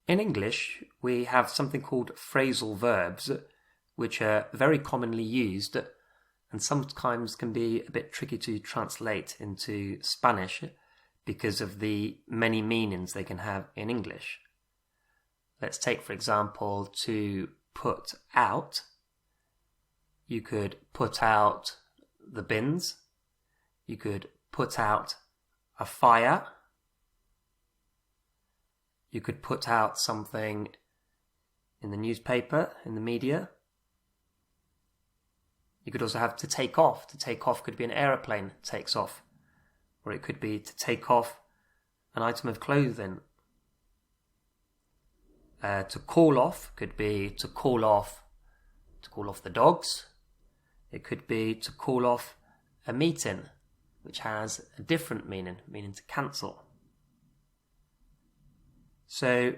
In English, we have something called phrasal verbs, which are very commonly used and sometimes can be a bit tricky to translate into Spanish because of the many meanings they can have in English. Let's take, for example, to put out. You could put out the bins. You could put out a fire. You could put out something in the newspaper, in the media. You could also have to take off. To take off could be an aeroplane takes off. Or it could be to take off an item of clothing. To call off could be to call off the dogs. It could be to call off a meeting, which has a different meaning to cancel. So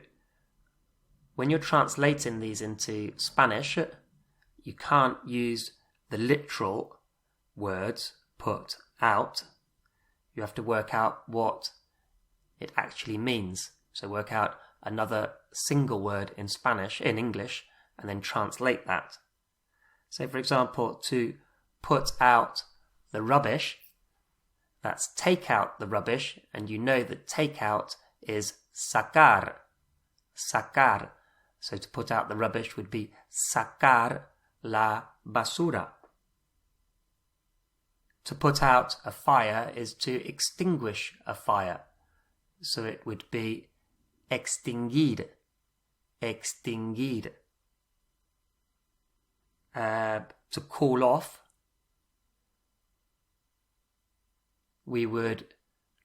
when you're translating these into Spanish, you can't use the literal words put out. You have to work out what it actually means. So work out another single word in Spanish, in English, and then translate that. So for example, to put out the rubbish, that's take out the rubbish, and you know that take out is sacar. Sacar. So to put out the rubbish would be sacar la basura. To put out a fire is to extinguish a fire. So it would be extinguir. Extinguir. To call off, we would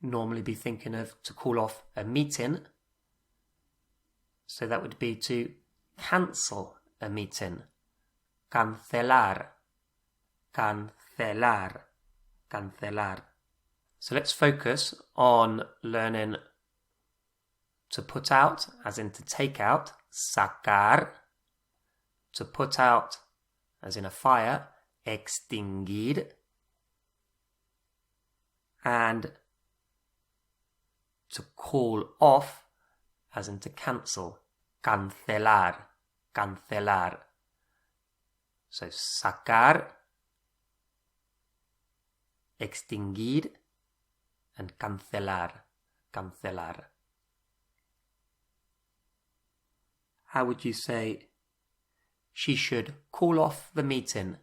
normally be thinking of to call off a meeting. So that would be to cancel a meeting. Cancelar. Cancelar. Cancelar. So let's focus on learning to put out, as in to take out, sacar. To put out, as in a fire, extinguir. And to call off, as in to cancel, cancelar, cancelar. So sacar, extinguir, and cancelar, cancelar. How would you say, she should call off the meeting?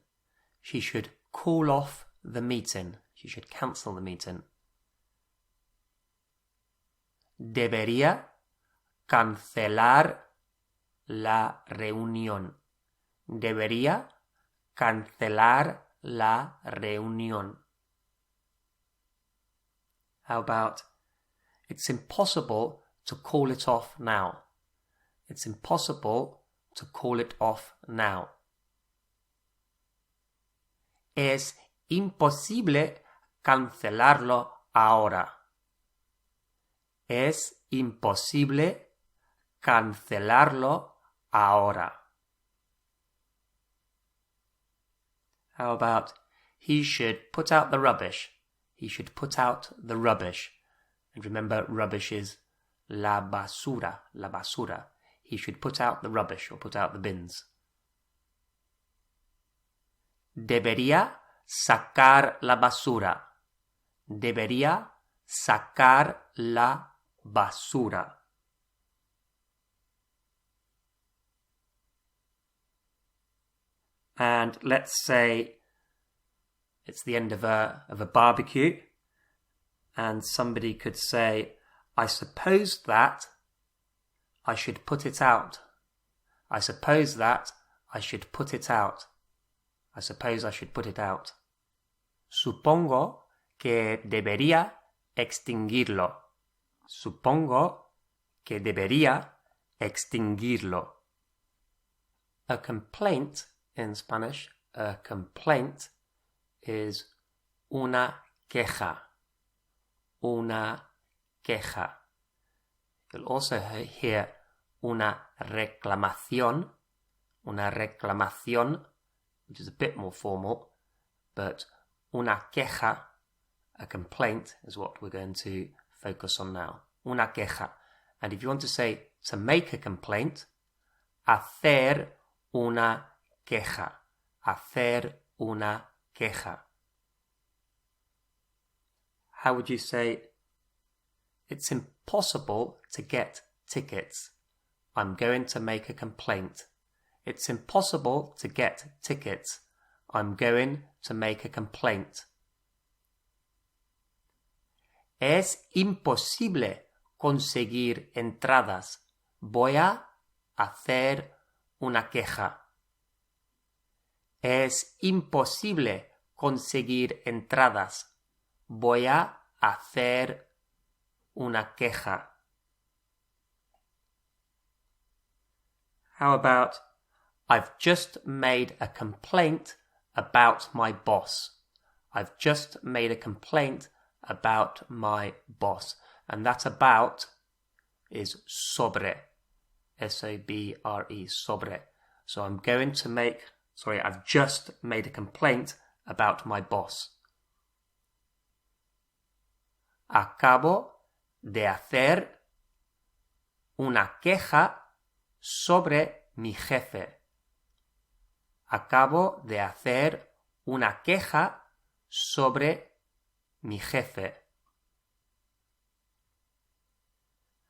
She should call off the meeting. She should cancel the meeting. Debería cancelar la reunión. Debería cancelar la reunión. How about, it's impossible to call it off now. It's impossible to call it off now. Es imposible cancelarlo ahora. Es imposible cancelarlo ahora. How about, he should put out the rubbish. He should put out the rubbish. And remember, rubbish is la basura, la basura. He should put out the rubbish or put out the bins. Debería sacar la basura. Debería sacar la basura. And let's say it's the end of a barbecue, and somebody could say, I suppose that I should put it out. I suppose that I should put it out. I suppose I should put it out. Supongo que debería extinguirlo. Supongo que debería extinguirlo. A complaint in Spanish, a complaint is una queja. Una queja. You'll also hear una reclamación, which is a bit more formal, but una queja, a complaint, is what we're going to focus on now. Una queja. And if you want to say to make a complaint, hacer una queja. Hacer una queja. How would you say, it's impossible to get tickets. I'm going to make a complaint. It's impossible to get tickets. I'm going to make a complaint. Es imposible conseguir entradas. Voy a hacer una queja. Es imposible conseguir entradas. Voy a hacer una queja. How about, I've just made a complaint about my boss. I've just made a complaint about my boss. And that about is sobre. S-O-B-R-E, sobre. So I've just made a complaint about my boss. Acabo de hacer una queja sobre mi jefe. Acabo de hacer una queja sobre mi jefe.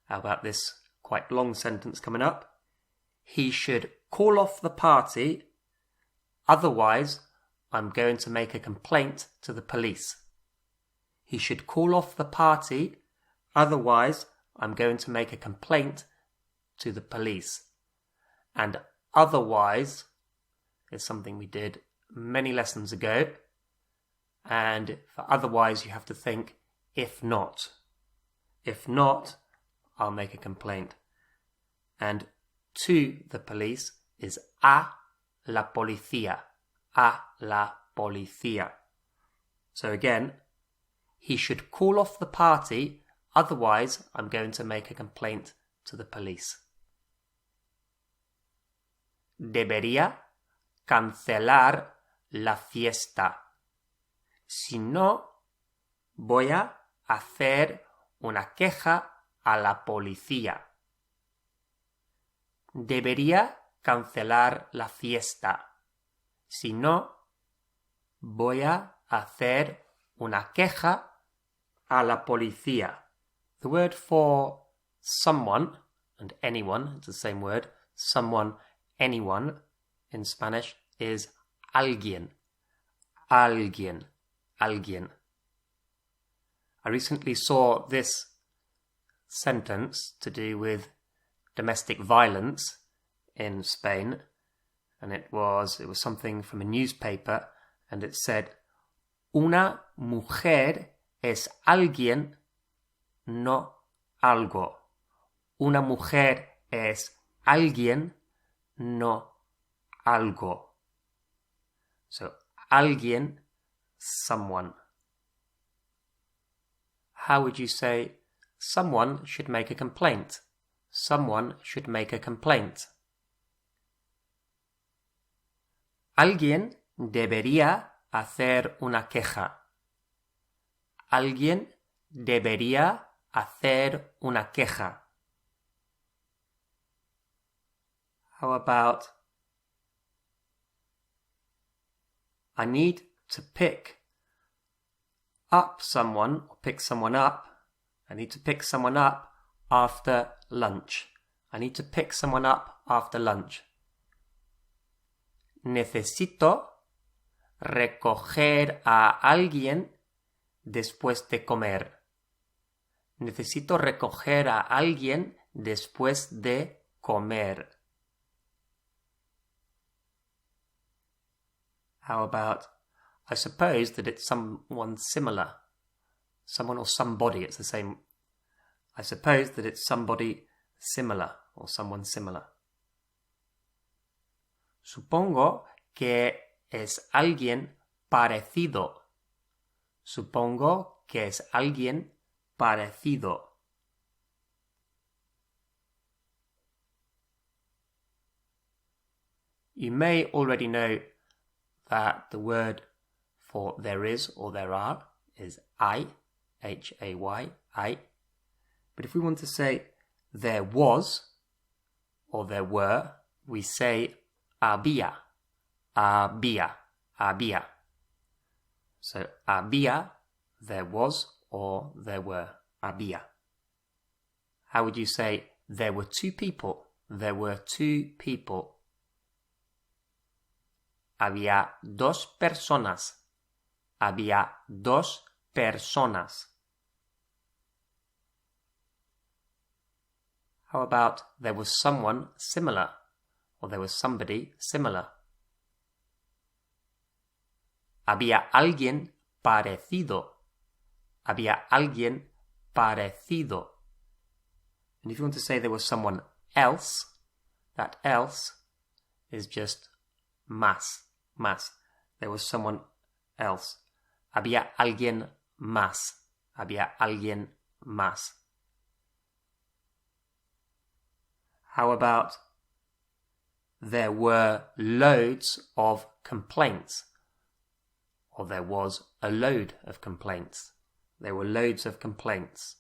How about this quite long sentence coming up? He should call off the party, otherwise I'm going to make a complaint to the police. He should call off the party, otherwise I'm going to make a complaint to the police. And otherwise is something we did many lessons ago. And for otherwise you have to think, if not. If not, I'll make a complaint. And to the police is a la policía. A la policía. So again, he should call off the party, otherwise I'm going to make a complaint to the police. Debería cancelar la fiesta. Si no, voy a hacer una queja a la policía. Debería cancelar la fiesta. Si no, voy a hacer una queja a la policía. The word for someone and anyone, it's the same word, someone, anyone in Spanish is alguien. Alguien. Alguien. I recently saw this sentence to do with domestic violence in Spain, and it was something from a newspaper, and it said, una mujer es alguien, no algo. Una mujer es alguien, no algo. So, alguien, someone. How would you say, someone should make a complaint? Someone should make a complaint. Alguien debería hacer una queja. Alguien debería hacer una queja. How about, I need to pick up someone, or pick someone up. I need to pick someone up after lunch. I need to pick someone up after lunch. Necesito recoger a alguien después de comer. Necesito recoger a alguien después de comer. How about, I suppose that it's someone similar. Someone or somebody, it's the same. I suppose that it's somebody similar or someone similar. Supongo que es alguien parecido. Supongo que es alguien parecido. You may already know that the word for there is or there are is hay, H-A-Y, hay. But if we want to say there was, or there were, we say había, había, había. So había, there was, or there were, había. How would you say there were two people? There were two people. Había dos personas. Había dos personas. How about there was someone similar, or there was somebody similar? Había alguien parecido. Había alguien parecido. And if you want to say there was someone else, that else is just más, más. There was someone else. Había alguien más. Había alguien más. How about there were loads of complaints? Or there was a load of complaints. There were loads of complaints.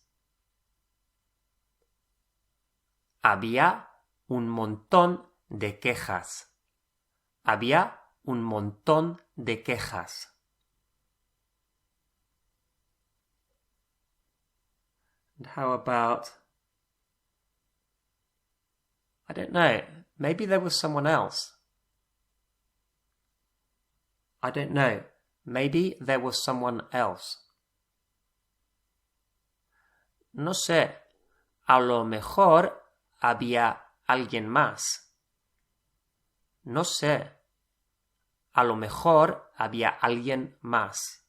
Había un montón de quejas. Había un montón de quejas. And how about, I don't know, maybe there was someone else. I don't know, maybe there was someone else. No sé, a lo mejor había alguien más. No sé, a lo mejor había alguien más.